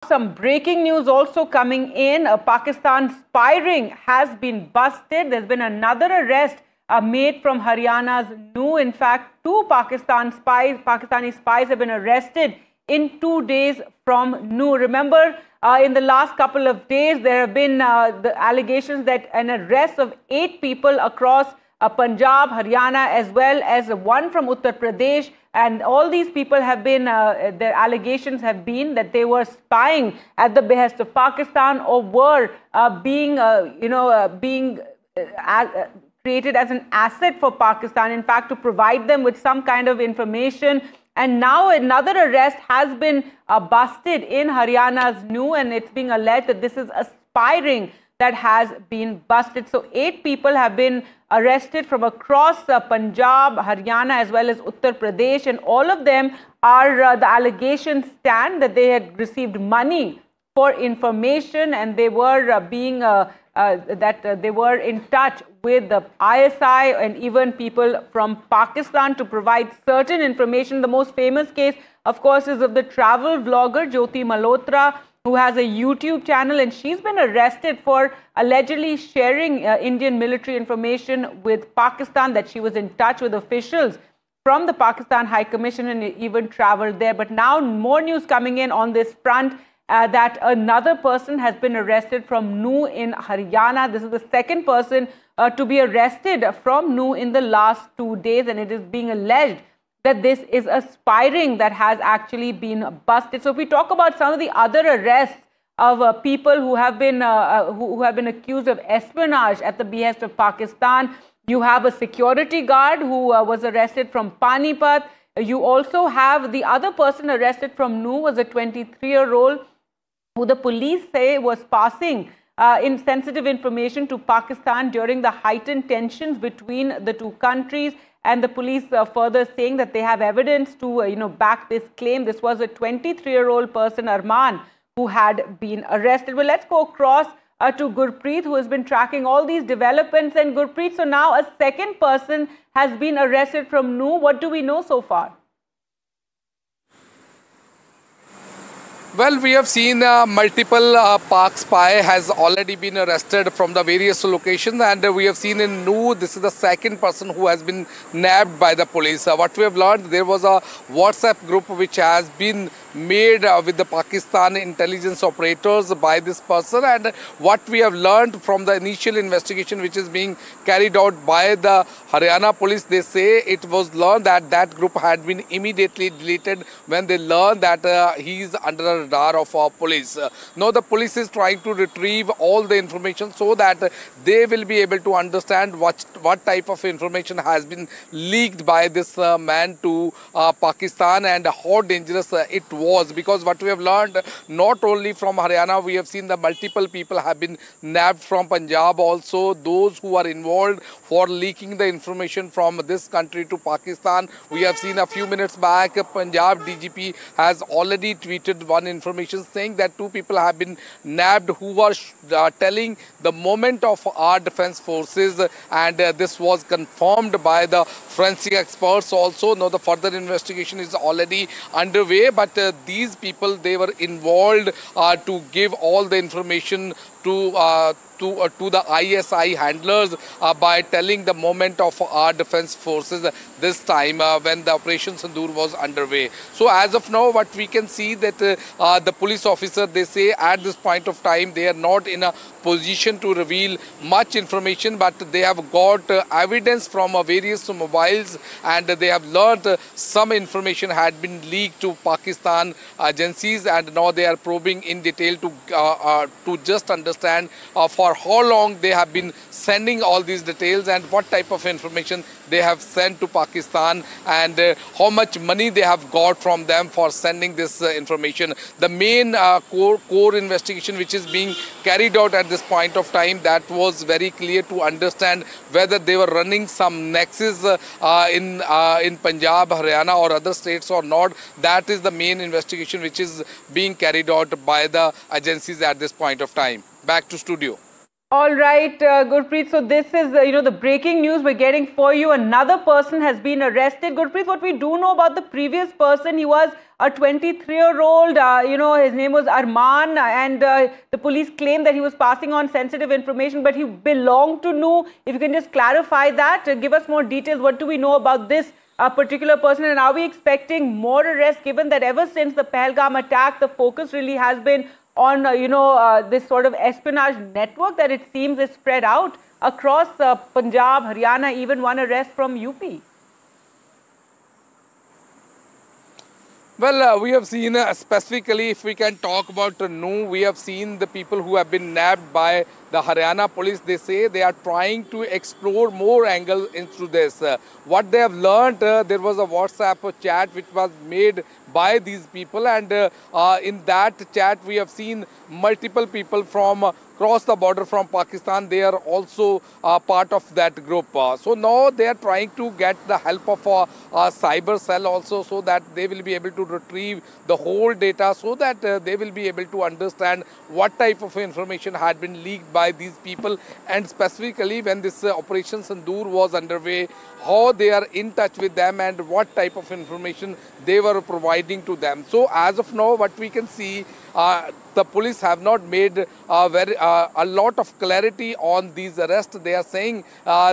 Some breaking news also coming in. Pakistan spy ring has been busted. There's been another arrest made from Haryana's Nuh. In fact, two Pakistani spies have been arrested in 2 days from Nuh. Remember, in the last couple of days, there have been the allegations that an arrest of 8 people across Punjab, Haryana, as well as one from Uttar Pradesh. And all these people have been, their allegations have been that they were spying at the behest of Pakistan or were being created as an asset for Pakistan, in fact, to provide them with some kind of information. And now another arrest has been busted in Haryana's Nuh, and it's being alleged that this is a spy ring that has been busted. So 8 people have been arrested from across Punjab, Haryana, as well as Uttar Pradesh, and all of them are the allegations stand that they had received money for information, and they were they were in touch with the ISI and even people from Pakistan to provide certain information. The most famous case, of course, is of the travel vlogger Jyoti Malhotra, who has a YouTube channel, and she's been arrested for allegedly sharing Indian military information with Pakistan, that she was in touch with officials from the Pakistan High Commission and even traveled there. But now more news coming in on this front, that another person has been arrested from Nuh in Haryana. This is the second person to be arrested from Nuh in the last 2 days, and it is being alleged that this is a spy ring that has actually been busted. So if we talk about some of the other arrests of people who have been accused of espionage at the behest of Pakistan, you have a security guard who was arrested from Panipat. You also have the other person arrested from Nuh was a 23-year-old who the police say was passing sensitive information to Pakistan during the heightened tensions between the two countries. And the police further saying that they have evidence to back this claim. This was a 23-year-old person, Arman, who had been arrested. Well, let's go across to Gurpreet, who has been tracking all these developments. And Gurpreet, so now a second person has been arrested from Nuh. What do we know so far? Well, we have seen multiple Pak spy has already been arrested from the various locations, and we have seen in Nuh, this is the second person who has been nabbed by the police. What we have learned, there was a WhatsApp group which has been made with the Pakistan intelligence operators by this person, and what we have learned from the initial investigation which is being carried out by the Haryana police, they say it was learned that that group had been immediately deleted when they learned that he is under the radar of our police. Now the police is trying to retrieve all the information so that they will be able to understand what type of information has been leaked by this man to Pakistan and how dangerous it was, because what we have learned, not only from Haryana, we have seen the multiple people have been nabbed from Punjab also, those who are involved for leaking the information from this country to Pakistan. We have seen a few minutes back, Punjab DGP has already tweeted one information saying that 2 people have been nabbed who were telling the moment of our defense forces, and this was confirmed by the forensic experts also. Now the further investigation is already underway, but these people, they were involved to give all the information to the ISI handlers by telling the moment of our defense forces this time when the Operation Sindoor was underway. So as of now, what we can see that the police officer, they say at this point of time they are not in a position to reveal much information, but they have got evidence from various mobiles, and they have learned some information had been leaked to Pakistan agencies, and now they are probing in detail to just understand for how long they have been sending all these details and what type of information they have sent to Pakistan, and how much money they have got from them for sending this information. The main core investigation which is being carried out at this point of time, that was very clear to understand whether they were running some nexus in Punjab, Haryana or other states or not. That is the main investigation which is being carried out by the agencies at this point of time. Back to studio. All right, Gurpreet. So this is, the breaking news we're getting for you. Another person has been arrested. Gurpreet, what we do know about the previous person, he was a 23-year-old. His name was Arman, and the police claim that he was passing on sensitive information, but he belonged to NU. If you can just clarify that, give us more details. What do we know about this particular person, and are we expecting more arrests, given that ever since the Pahalgam attack, the focus really has been on, this sort of espionage network that it seems is spread out across Punjab, Haryana, even one arrest from UP? Well, we have seen specifically, if we can talk about NU, we have seen the people who have been nabbed by the Haryana police. They say they are trying to explore more angles into this. What they have learned, there was a WhatsApp chat which was made by these people, and in that chat we have seen multiple people from cross the border from Pakistan. They are also part of that group. So now they are trying to get the help of a cyber cell also, so that they will be able to retrieve the whole data, so that they will be able to understand what type of information had been leaked by these people, and specifically when this Operation Sindoor was underway, how they are in touch with them and what type of information they were providing to them. So as of now, what we can see, the police have not made a lot of clarity on these arrests. They are saying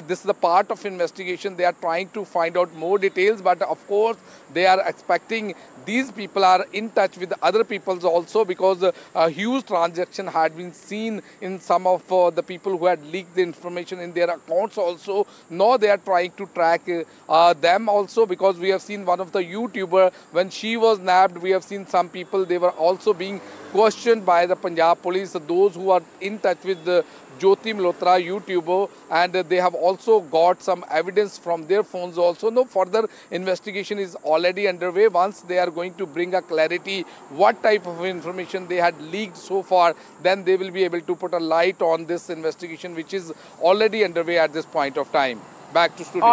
this is the part of investigation. They are trying to find out more details, but of course they are expecting these people are in touch with other peoples also, because a huge transaction had been seen in some of the people who had leaked the information in their accounts also. Now they are trying to track them also, because we have seen one of the YouTuber, when she was nabbed, we have seen some people, they were also being questioned by the Punjab police, those who are in touch with the Jyoti Malhotra YouTuber, and they have also got some evidence from their phones also. No further investigation is already underway. Once they are going to bring a clarity what type of information they had leaked so far, then they will be able to put a light on this investigation, which is already underway at this point of time. Back to studio.